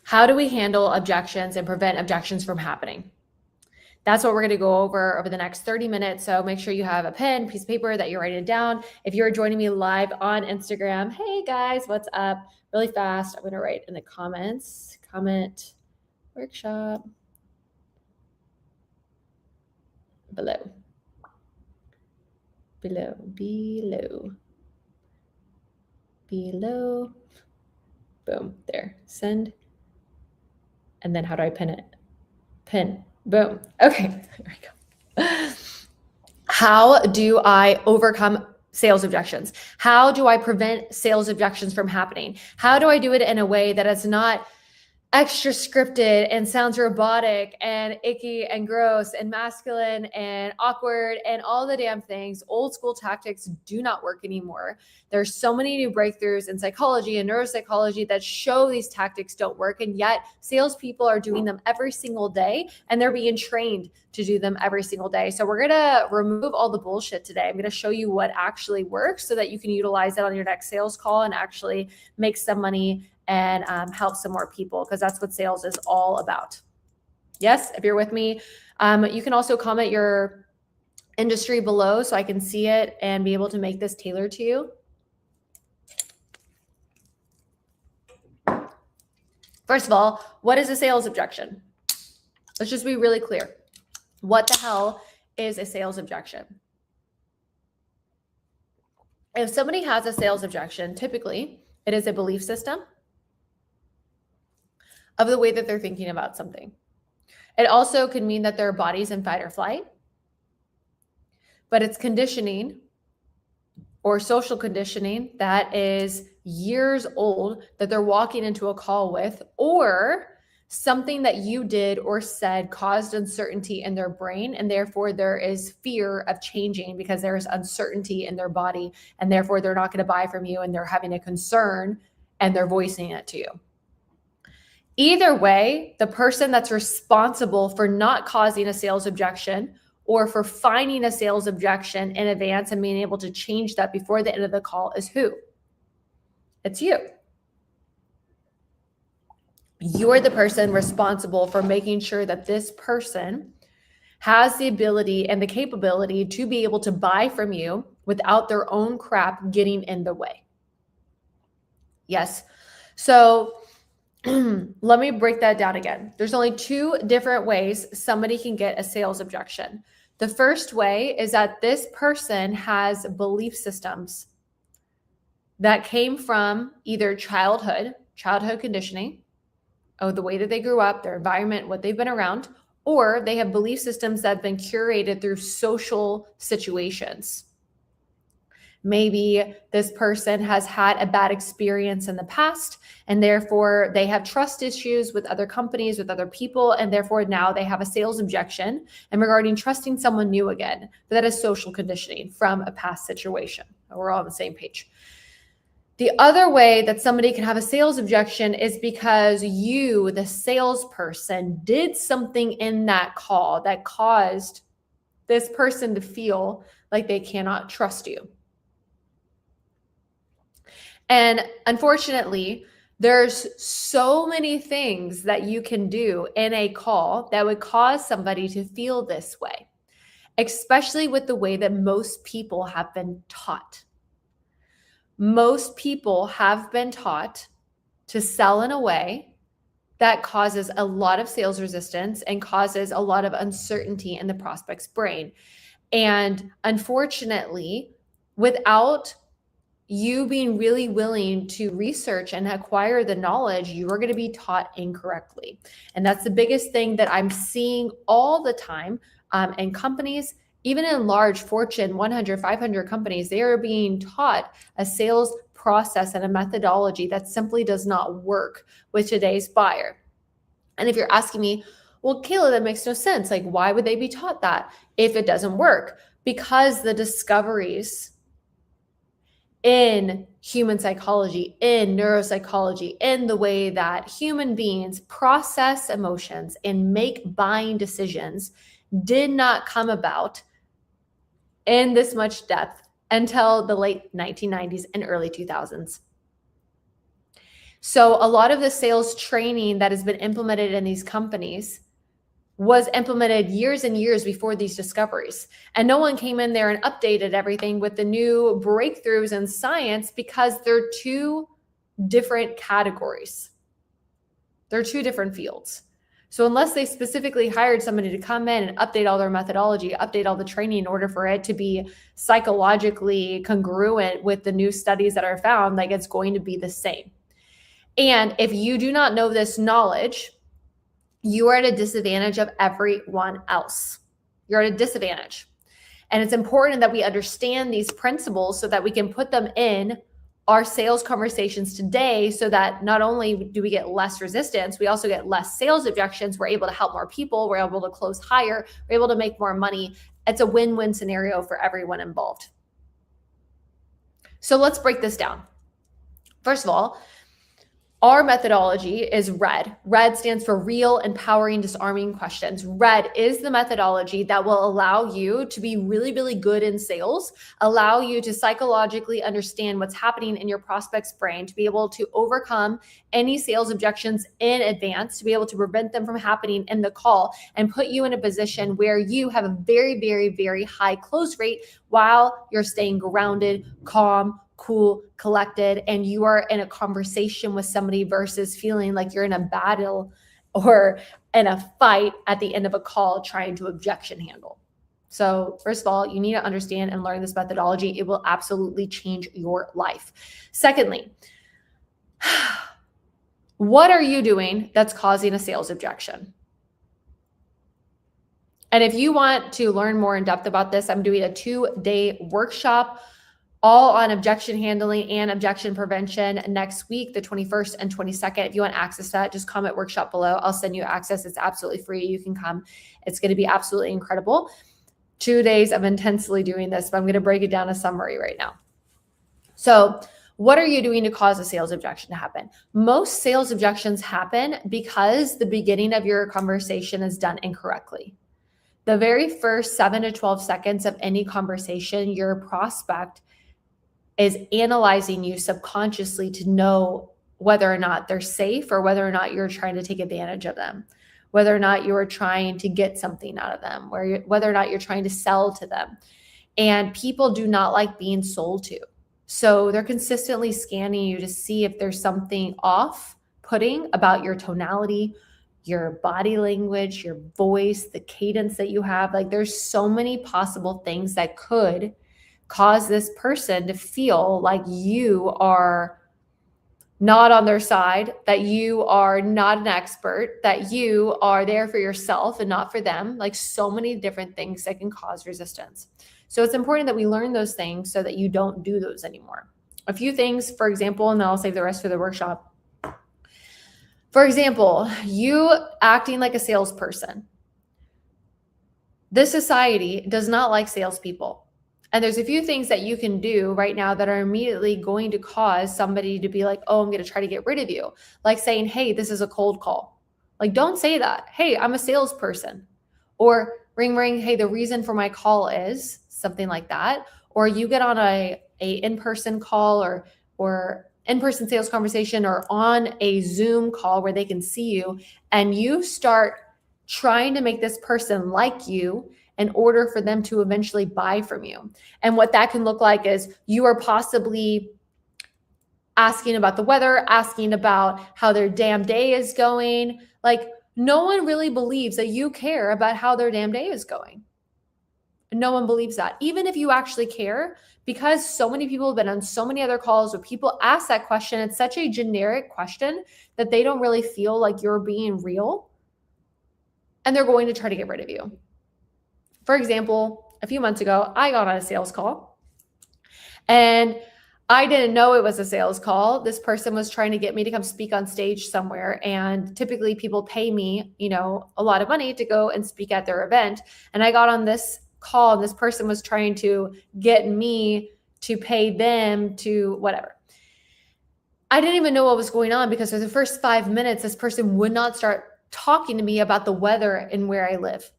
How do we handle objections and prevent objections from happening? That's what we're going to go over the next 30 minutes. So make sure you have a pen, piece of paper that you're writing down. If you're joining me live on Instagram, hey guys, what's up? Really fast, I'm going to write in the comments, comment workshop below. Boom, there, send. And then how do I pin it? Pin, boom. Okay, there we go. How do I overcome sales objections? How do I prevent sales objections from happening? How do I do it in a way that is not extra scripted and sounds robotic and icky and gross and masculine and awkward and all the damn things? Old school tactics do not work anymore. There's so many new breakthroughs in psychology and neuropsychology that show these tactics don't work. And yet salespeople are doing them every single day, and they're being trained to do them every single day. So we're going to remove all the bullshit today. I'm going to show you what actually works so that you can utilize it on your next sales call and actually make some money and help some more people, because that's what sales is all about. Yes, if you're with me, you can also comment your industry below so I can see it and be able to make this tailored to you. First of all, what is a sales objection? Let's just be really clear. What the hell is a sales objection? If somebody has a sales objection, typically it is a belief system of the way that they're thinking about something. It also could mean that their body's in fight or flight, but it's conditioning or social conditioning that is years old that they're walking into a call with, or something that you did or said caused uncertainty in their brain, and therefore there is fear of changing because there is uncertainty in their body, and therefore they're not going to buy from you, and they're having a concern and they're voicing it to you. Either way, the person that's responsible for not causing a sales objection or for finding a sales objection in advance and being able to change that before the end of the call is who? It's you. You're the person responsible for making sure that this person has the ability and the capability to be able to buy from you without their own crap getting in the way. Yes. So let me break that down again. There's only two different ways somebody can get a sales objection. The first way is that this person has belief systems that came from either childhood conditioning, the way that they grew up, their environment, what they've been around, or they have belief systems that have been curated through social situations. Maybe this person has had a bad experience in the past, and therefore they have trust issues with other companies, with other people, and therefore now they have a sales objection and regarding trusting someone new again. But that is social conditioning from a past situation. We're all on the same page. The other way that somebody can have a sales objection is because you, the salesperson, did something in that call that caused this person to feel like they cannot trust you. And unfortunately, there's so many things that you can do in a call that would cause somebody to feel this way, especially with the way that most people have been taught. Most people have been taught to sell in a way that causes a lot of sales resistance and causes a lot of uncertainty in the prospect's brain. And unfortunately, without you being really willing to research and acquire the knowledge, you are going to be taught incorrectly. And that's the biggest thing that I'm seeing all the time in companies, even in large Fortune 100, 500 companies. They are being taught a sales process and a methodology that simply does not work with today's buyer. And if you're asking me, well, Kayla, that makes no sense. Like, why would they be taught that if it doesn't work? Because the discoveries in human psychology, in neuropsychology, in the way that human beings process emotions and make buying decisions did not come about in this much depth until the late 1990s and early 2000s. So a lot of the sales training that has been implemented in these companies was implemented years and years before these discoveries. And no one came in there and updated everything with the new breakthroughs in science because they're two different categories. They're two different fields. So unless they specifically hired somebody to come in and update all their methodology, update all the training in order for it to be psychologically congruent with the new studies that are found, like it's going to be the same. And if you do not know this knowledge, you are at a disadvantage of everyone else. You're at a disadvantage. And it's important that we understand these principles so that we can put them in our sales conversations today, so that not only do we get less resistance, we also get less sales objections. We're able to help more people. We're able to close higher. We're able to make more money. It's a win-win scenario for everyone involved. So let's break this down. First of all, our methodology is RED. RED stands for Real, Empowering, Disarming Questions. RED is the methodology that will allow you to be really, really good in sales, allow you to psychologically understand what's happening in your prospect's brain, to be able to overcome any sales objections in advance, to be able to prevent them from happening in the call, and put you in a position where you have a very, very, very high close rate while you're staying grounded, calm, cool, collected, and you are in a conversation with somebody versus feeling like you're in a battle or in a fight at the end of a call trying to objection handle. So first of all, you need to understand and learn this methodology. It will absolutely change your life. Secondly, what are you doing that's causing a sales objection? And if you want to learn more in depth about this, I'm doing a 2-day workshop all on objection handling and objection prevention next week, the 21st and 22nd. If you want access to that, just comment workshop below. I'll send you access. It's absolutely free. You can come. It's going to be absolutely incredible. 2 days of intensely doing this, but I'm going to break it down a summary right now. So what are you doing to cause a sales objection to happen? Most sales objections happen because the beginning of your conversation is done incorrectly. The very first 7 to 12 seconds of any conversation, your prospect is analyzing you subconsciously to know whether or not they're safe or whether or not you're trying to take advantage of them, whether or not you're trying to get something out of them, whether or not you're trying to sell to them. And people do not like being sold to. So they're consistently scanning you to see if there's something off-putting about your tonality, your body language, your voice, the cadence that you have. Like there's so many possible things that could cause this person to feel like you are not on their side, that you are not an expert, that you are there for yourself and not for them. Like so many different things that can cause resistance. So it's important that we learn those things so that you don't do those anymore. A few things, for example, and then I'll save the rest for the workshop. For example, you acting like a salesperson. This society does not like salespeople. And there's a few things that you can do right now that are immediately going to cause somebody to be like, oh, I'm going to try to get rid of you. Like saying, hey, this is a cold call. Like, don't say that. Hey, I'm a salesperson. Or ring, ring. Hey, the reason for my call is something like that. Or you get on a in-person call or in-person sales conversation or on a Zoom call where they can see you, and you start trying to make this person like you in order for them to eventually buy from you. And what that can look like is you are possibly asking about the weather, asking about how their damn day is going. Like no one really believes that you care about how their damn day is going. No one believes that. Even if you actually care, because so many people have been on so many other calls where people ask that question, it's such a generic question that they don't really feel like you're being real, and they're going to try to get rid of you. For example, a few months ago, I got on a sales call and I didn't know it was a sales call. This person was trying to get me to come speak on stage somewhere. And typically people pay me, a lot of money to go and speak at their event. And I got on this call and this person was trying to get me to pay them to whatever. I didn't even know what was going on because for the first 5 minutes, this person would not start talking to me about the weather and where I live.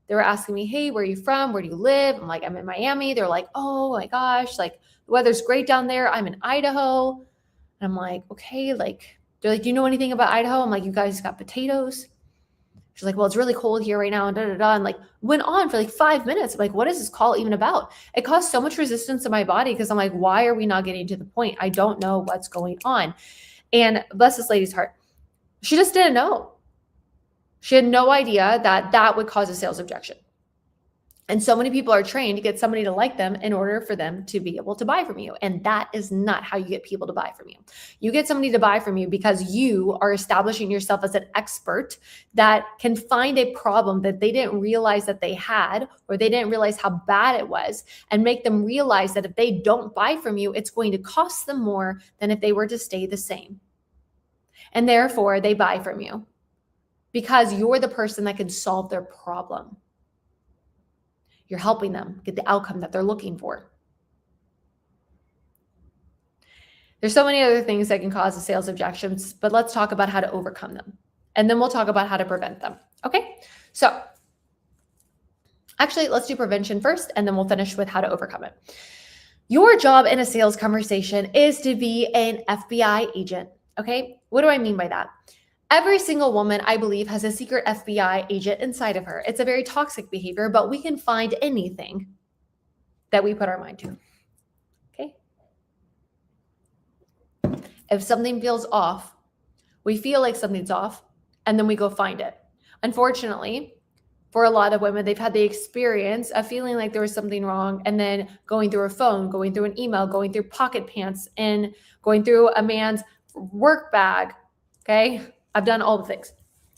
They were asking me, hey, where are you from? Where do you live? I'm like, I'm in Miami. They're like, oh my gosh, like the weather's great down there. I'm in Idaho. And I'm like, okay, like They're like, do you know anything about Idaho? I'm like, you guys got potatoes? She's like, well, it's really cold here right now. And da, da, da. And like went on for like 5 minutes. I'm like, what is this call even about? It caused so much resistance in my body because I'm like, why are we not getting to the point? I don't know what's going on. And bless this lady's heart. She just didn't know. She had no idea that that would cause a sales objection. And so many people are trained to get somebody to like them in order for them to be able to buy from you. And that is not how you get people to buy from you. You get somebody to buy from you because you are establishing yourself as an expert that can find a problem that they didn't realize that they had, or they didn't realize how bad it was, and make them realize that if they don't buy from you, it's going to cost them more than if they were to stay the same. And therefore, they buy from you because you're the person that can solve their problem. You're helping them get the outcome that they're looking for. There's so many other things that can cause a sales objections, but let's talk about how to overcome them. And then we'll talk about how to prevent them. Okay? So actually, let's do prevention first, and then we'll finish with how to overcome it. Your job in a sales conversation is to be an FBI agent. Okay? What do I mean by that? Every single woman, I believe, has a secret FBI agent inside of her. It's a very toxic behavior, but we can find anything that we put our mind to. Okay? If something feels off, we feel like something's off, and then we go find it. Unfortunately, for a lot of women, they've had the experience of feeling like there was something wrong, and then going through a phone, going through an email, going through pocket pants, and going through a man's work bag. Okay? I've done all the things.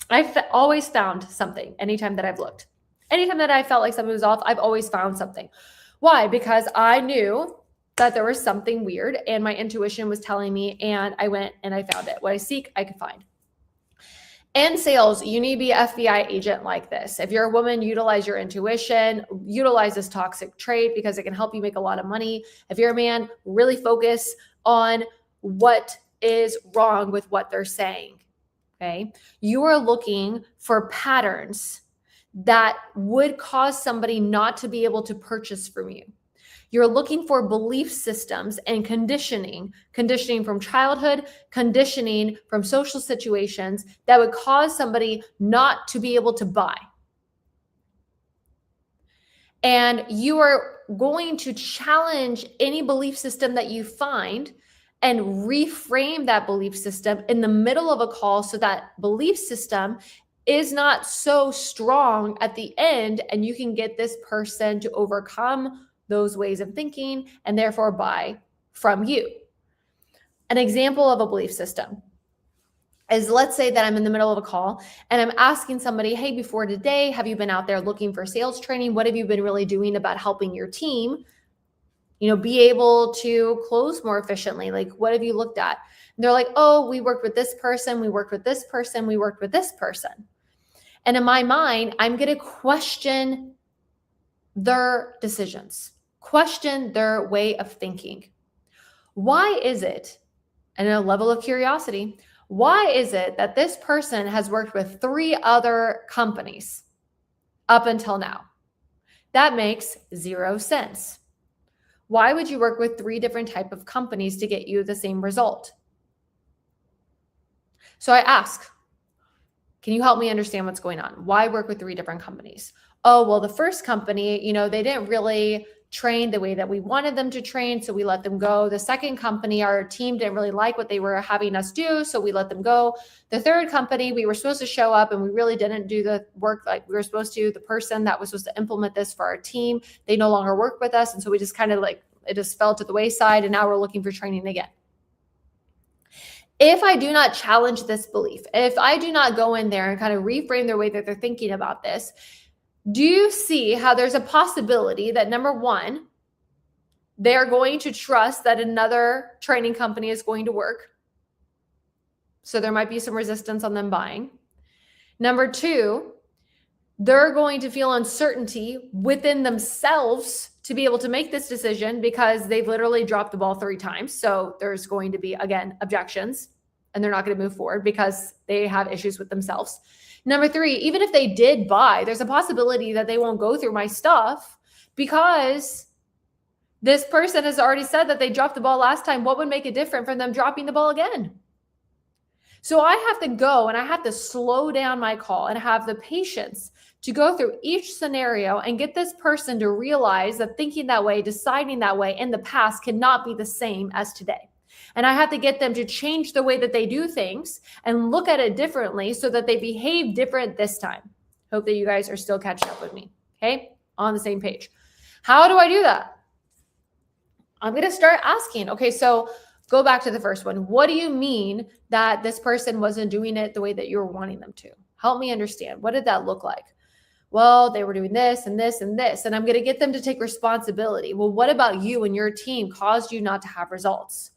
I've always found something anytime that I've looked. Anytime that I felt like something was off, I've always found something. Why? Because I knew that there was something weird and my intuition was telling me, and I went and I found it. What I seek, I can find. In sales, you need to be an FBI agent like this. If you're a woman, utilize your intuition, utilize this toxic trait because it can help you make a lot of money. If you're a man, really focus on what is wrong with what they're saying. Okay. You are looking for patterns that would cause somebody not to be able to purchase from you. You're looking for belief systems and conditioning from childhood, conditioning from social situations that would cause somebody not to be able to buy. And you are going to challenge any belief system that you find and reframe that belief system in the middle of a call so that belief system is not so strong at the end, and you can get this person to overcome those ways of thinking and therefore buy from you. An example of a belief system is, let's say that I'm in the middle of a call and I'm asking somebody, hey, before today, have you been out there looking for sales training? What have you been really doing about helping your team be able to close more efficiently? Like, what have you looked at? And they're like, oh, we worked with this person, we worked with this person, we worked with this person. And in my mind, I'm going to question their decisions, question their way of thinking. Why is it, and a level of curiosity, why is it that this person has worked with 3 other companies up until now? That makes 0 sense. Why would you work with 3 different types of companies to get you the same result? So I ask, can you help me understand what's going on? Why work with 3 different companies? Oh, well, the first company, they didn't really train the way that we wanted them to train, so we let them go. The second company, our team didn't really like what they were having us do, so we let them go. The third company, we were supposed to show up and we really didn't do the work like we were supposed to. The person that was supposed to implement this for our team, they no longer work with us. And so we just kind of it just fell to the wayside, and now we're looking for training again. If I do not challenge this belief, if I do not go in there and kind of reframe their way that they're thinking about this, do you see how there's a possibility that, number one, they're going to trust that another training company is going to work? So there might be some resistance on them buying. Number two, they're going to feel uncertainty within themselves to be able to make this decision because they've literally dropped the ball 3 times. So there's going to be, again, objections, and they're not going to move forward because they have issues with themselves. Number 3, even if they did buy, there's a possibility that they won't go through my stuff because this person has already said that they dropped the ball last time. What would make it different from them dropping the ball again? So I have to go and I have to slow down my call and have the patience to go through each scenario and get this person to realize that thinking that way, deciding that way in the past cannot be the same as today. And I have to get them to change the way that they do things and look at it differently so that they behave different this time. Hope that you guys are still catching up with me. Okay, on the same page. How do I do that? I'm going to start asking, okay, so go back to the first one. What do you mean that this person wasn't doing it the way that you were wanting them to? Help me understand. What did that look like? Well, they were doing this and this and this, and I'm going to get them to take responsibility. Well, what about you and your team caused you not to have results?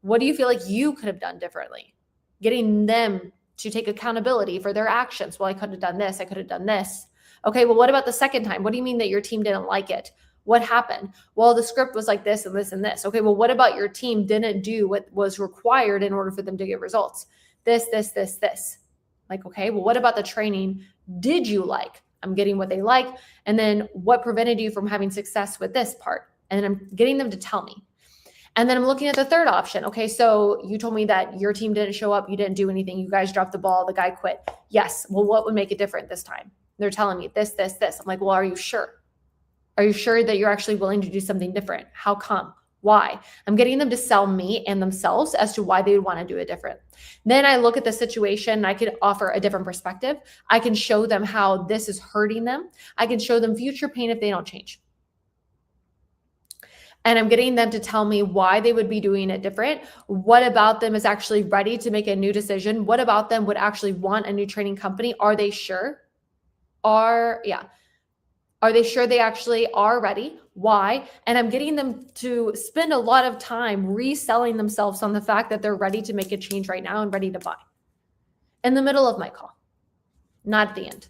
What do you feel like you could have done differently? Getting them to take accountability for their actions. Well, I could have done this. I could have done this. Okay, well, what about the second time? What do you mean that your team didn't like it? What happened? Well, the script was like this and this and this. Okay, well, what about your team didn't do what was required in order for them to get results? This. Like, okay, well, what about the training did you like? I'm getting what they like. And then what prevented you from having success with this part? And then I'm getting them to tell me. And then I'm looking at the third option. Okay, so you told me that your team didn't show up. You didn't do anything. You guys dropped the ball. The guy quit. Yes. Well, what would make it different this time? They're telling me this. I'm like, well, are you sure? Are you sure that you're actually willing to do something different? How come? Why? I'm getting them to sell me and themselves as to why they would want to do it different. Then I look at the situation and I can offer a different perspective. I can show them how this is hurting them. I can show them future pain if they don't change. And I'm getting them to tell me why they would be doing it different. What about them is actually ready to make a new decision? What about them would actually want a new training company? Are they sure? Are they sure they actually are ready? Why? And I'm getting them to spend a lot of time reselling themselves on the fact that they're ready to make a change right now and ready to buy. In the middle of my call, not at the end.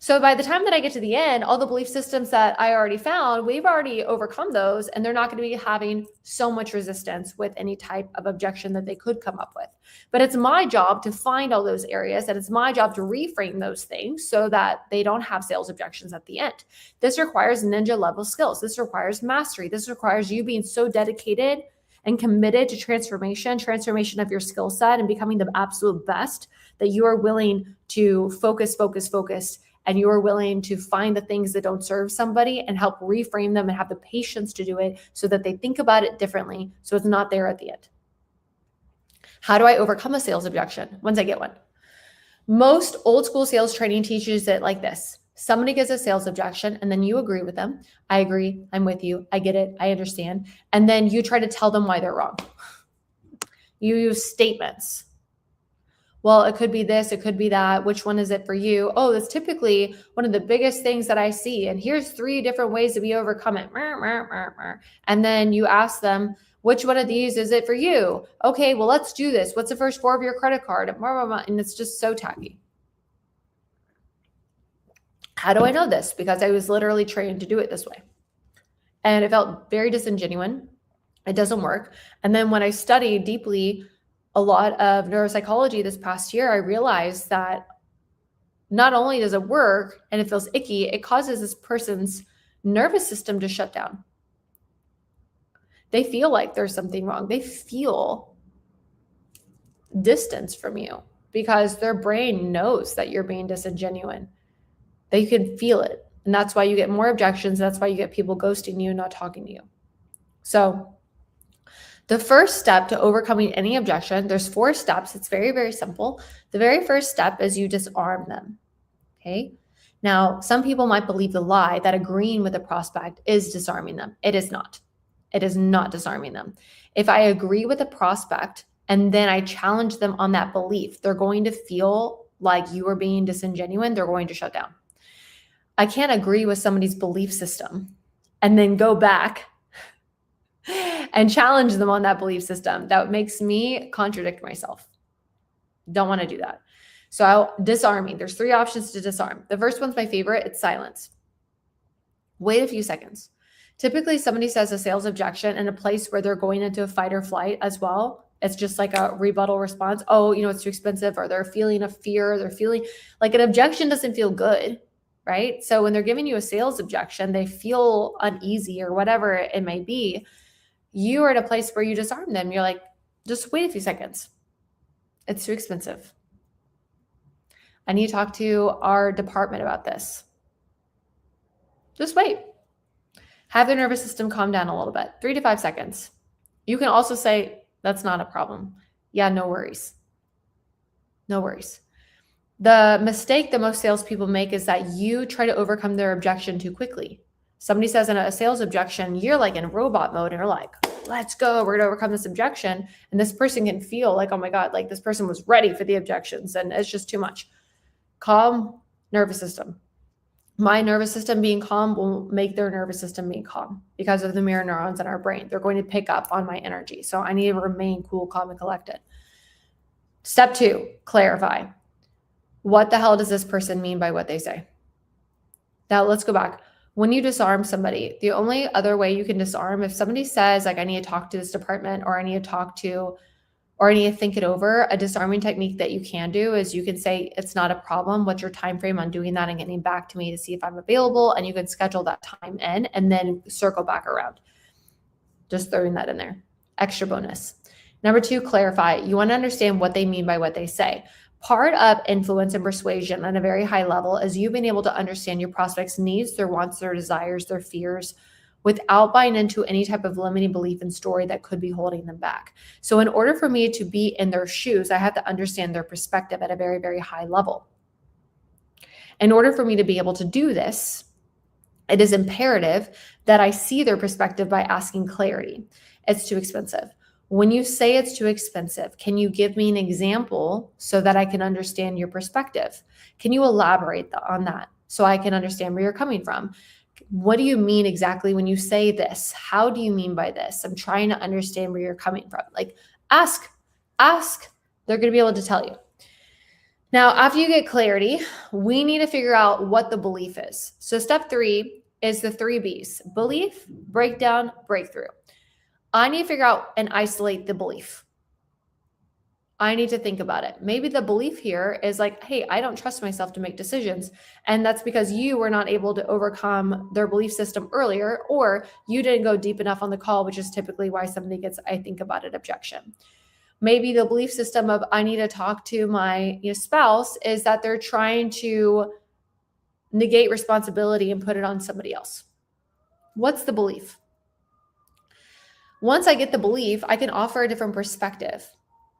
So by the time that I get to the end, all the belief systems that I already found, we've already overcome those, and they're not going to be having so much resistance with any type of objection that they could come up with. But it's my job to find all those areas, and it's my job to reframe those things so that they don't have sales objections at the end. This requires ninja level skills. This requires mastery. This requires you being so dedicated and committed to transformation of your skill set and becoming the absolute best that you are willing to focus, and you are willing to find the things that don't serve somebody and help reframe them and have the patience to do it so that they think about it differently so it's not there at the end. How do I overcome a sales objection once I get one? Most old school sales training teaches it like this. Somebody gets a sales objection and then you agree with them. I agree. I'm with you. I get it. I understand. And then you try to tell them why they're wrong. You use statements. Well, it could be this, it could be that. Which one is it for you? Oh, that's typically one of the biggest things that I see. And here's 3 different ways that we overcome it. And then you ask them, which one of these is it for you? Okay, well, let's do this. What's the first 4 of your credit card? And it's just so tacky. How do I know this? Because I was literally trained to do it this way. And it felt very disingenuous. It doesn't work. And then when I studied deeply a lot of neuropsychology this past year, I realized that not only does it work and it feels icky, it causes this person's nervous system to shut down. They feel like there's something wrong. They feel distance from you because their brain knows that you're being disingenuous. They can feel it. And that's why you get more objections. That's why you get people ghosting you and not talking to you. So the first step to overcoming any objection, there's 4 steps. It's very, very simple. The very first step is you disarm them. Okay. Now, some people might believe the lie that agreeing with a prospect is disarming them. It is not. It is not disarming them. If I agree with a prospect and then I challenge them on that belief, they're going to feel like you are being disingenuous. They're going to shut down. I can't agree with somebody's belief system and then go back and challenge them on that belief system. That makes me contradict myself. Don't want to do that. So disarming. There's 3 options to disarm. The first one's my favorite. It's silence. Wait a few seconds. Typically, somebody says a sales objection in a place where they're going into a fight or flight as well. It's just like a rebuttal response. Oh, it's too expensive, or they're feeling a fear. They're feeling like an objection doesn't feel good, right? So when they're giving you a sales objection, they feel uneasy or whatever it may be. You are at a place where you disarm them. You're like, just wait a few seconds. It's too expensive. I need to talk to our department about this. Just wait. Have their nervous system calm down a little bit, 3 to 5 seconds. You can also say, that's not a problem. Yeah, no worries. No worries. The mistake that most salespeople make is that you try to overcome their objection too quickly. Somebody says in a sales objection, you're like in robot mode and you're like, let's go, we're going to overcome this objection. And this person can feel like, oh my God, like this person was ready for the objections and it's just too much. Calm nervous system. My nervous system being calm will make their nervous system be calm because of the mirror neurons in our brain. They're going to pick up on my energy. So I need to remain cool, calm, and collected. Step 2, clarify. What the hell does this person mean by what they say? Now let's go back. When you disarm somebody, the only other way you can disarm, if somebody says like, I need to talk to this department or I need to think it over, a disarming technique that you can do is you can say, it's not a problem. What's your time frame on doing that and getting back to me to see if I'm available? And you can schedule that time in and then circle back around. Just throwing that in there. Extra bonus. Number 2, clarify. You want to understand what they mean by what they say. Part of influence and persuasion on a very high level is you being able to understand your prospect's needs, their wants, their desires, their fears, without buying into any type of limiting belief and story that could be holding them back. So in order for me to be in their shoes, I have to understand their perspective at a very, very high level. In order for me to be able to do this, it is imperative that I see their perspective by asking clarity. It's too expensive. When you say it's too expensive, can you give me an example so that I can understand your perspective? Can you elaborate on that so I can understand where you're coming from? What do you mean exactly when you say this? How do you mean by this? I'm trying to understand where you're coming from. Like ask, they're going to be able to tell you. Now, after you get clarity, we need to figure out what the belief is. So step 3 is the 3 B's: belief, breakdown, breakthrough. I need to figure out and isolate the belief. I need to think about it. Maybe the belief here is like, hey, I don't trust myself to make decisions. And that's because you were not able to overcome their belief system earlier, or you didn't go deep enough on the call, which is typically why somebody gets, I think about it, objection. Maybe the belief system of I need to talk to my spouse is that they're trying to negate responsibility and put it on somebody else. What's the belief? Once I get the belief, I can offer a different perspective.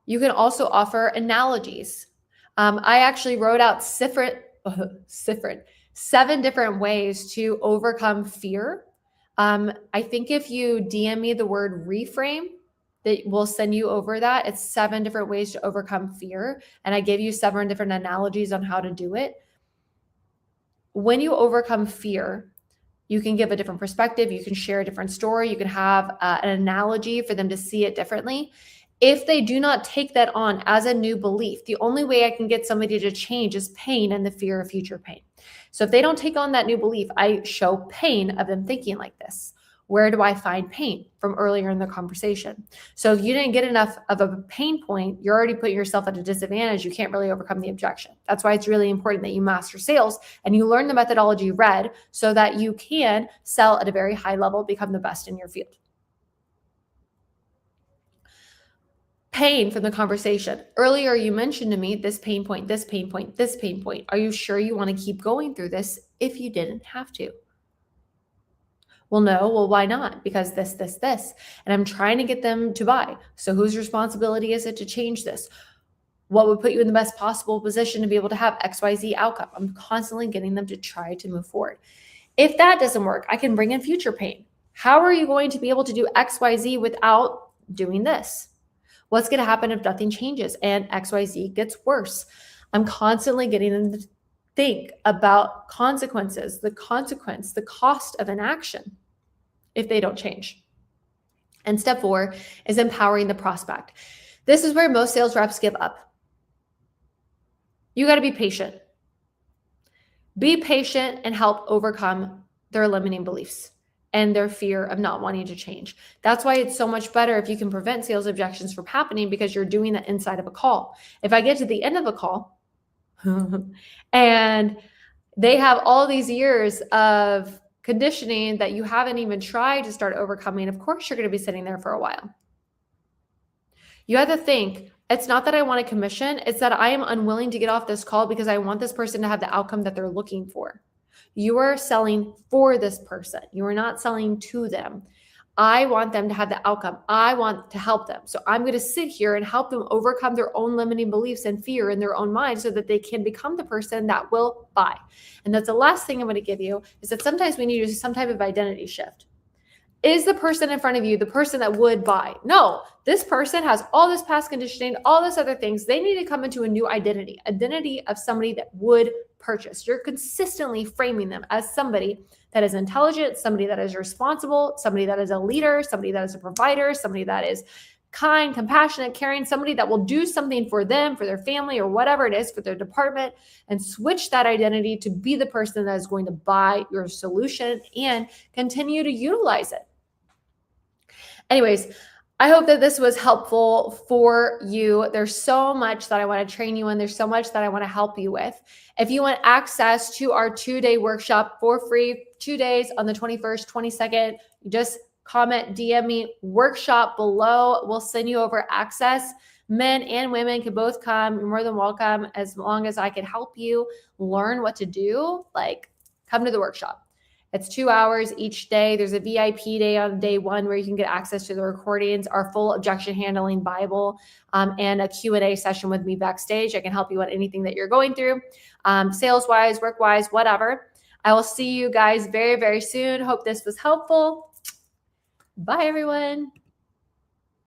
You can also offer analogies. I actually wrote out 7 different ways to overcome fear. I think if you DM me the word reframe, that will send you over that. It's 7 different ways to overcome fear. And I gave you 7 different analogies on how to do it. When you overcome fear, you can give a different perspective. You can share a different story. You can have an analogy for them to see it differently. If they do not take that on as a new belief, the only way I can get somebody to change is pain and the fear of future pain. So if they don't take on that new belief, I show pain of them thinking like this. Where do I find pain? From earlier in the conversation. So if you didn't get enough of a pain point, you're already putting yourself at a disadvantage. You can't really overcome the objection. That's why it's really important that you master sales and you learn the methodology read so that you can sell at a very high level, become the best in your field. Pain from the conversation. Earlier, you mentioned to me this pain point, this pain point, this pain point. Are you sure you want to keep going through this if you didn't have to? Well, no. Well, why not? Because this. And I'm trying to get them to buy. So whose responsibility is it to change this? What would put you in the best possible position to be able to have XYZ outcome? I'm constantly getting them to try to move forward. If that doesn't work, I can bring in future pain. How are you going to be able to do XYZ without doing this? What's going to happen if nothing changes and XYZ gets worse? I'm constantly getting them to think about consequences, the cost of an action if they don't change. And step 4 is empowering the prospect. This is where most sales reps give up. You got to be patient. Be patient and help overcome their limiting beliefs and their fear of not wanting to change. That's why it's so much better if you can prevent sales objections from happening, because you're doing that inside of a call. If I get to the end of a call and they have all these years of conditioning that you haven't even tried to start overcoming, of course, you're going to be sitting there for a while. You have to think, It's not that I want a commission. It's that I am unwilling to get off this call because I want this person to have the outcome that they're looking for. You are selling for this person. You are not selling to them. I want them to have the outcome. I want to help them. So I'm going to sit here and help them overcome their own limiting beliefs and fear in their own mind so that they can become the person that will buy. And that's the last thing I'm going to give you, is that sometimes we need to do some type of identity shift. Is the person in front of you the person that would buy? No, this person has all this past conditioning, all this other things. They need to come into a new identity of somebody that would purchase. You're consistently framing them as somebody that is intelligent, somebody that is responsible, somebody that is a leader, somebody that is a provider, somebody that is kind, compassionate, caring, somebody that will do something for them, for their family, or whatever it is, for their department, and switch that identity to be the person that is going to buy your solution and continue to utilize it. Anyways, I hope that this was helpful for you. There's so much that I want to train you in. There's so much that I want to help you with. If you want access to our 2-day workshop for free, 2 days on the 21st, 22nd, just comment, DM me workshop below. We'll send you over access. Men and women can both come. You're more than welcome. As long as I can help you learn what to do, like, come to the workshop. It's 2 hours each day. There's a VIP day on day 1 where you can get access to the recordings, our full objection handling Bible, and a Q&A session with me backstage. I can help you on anything that you're going through, sales-wise, work-wise, whatever. I will see you guys very, very soon. Hope this was helpful. Bye, everyone.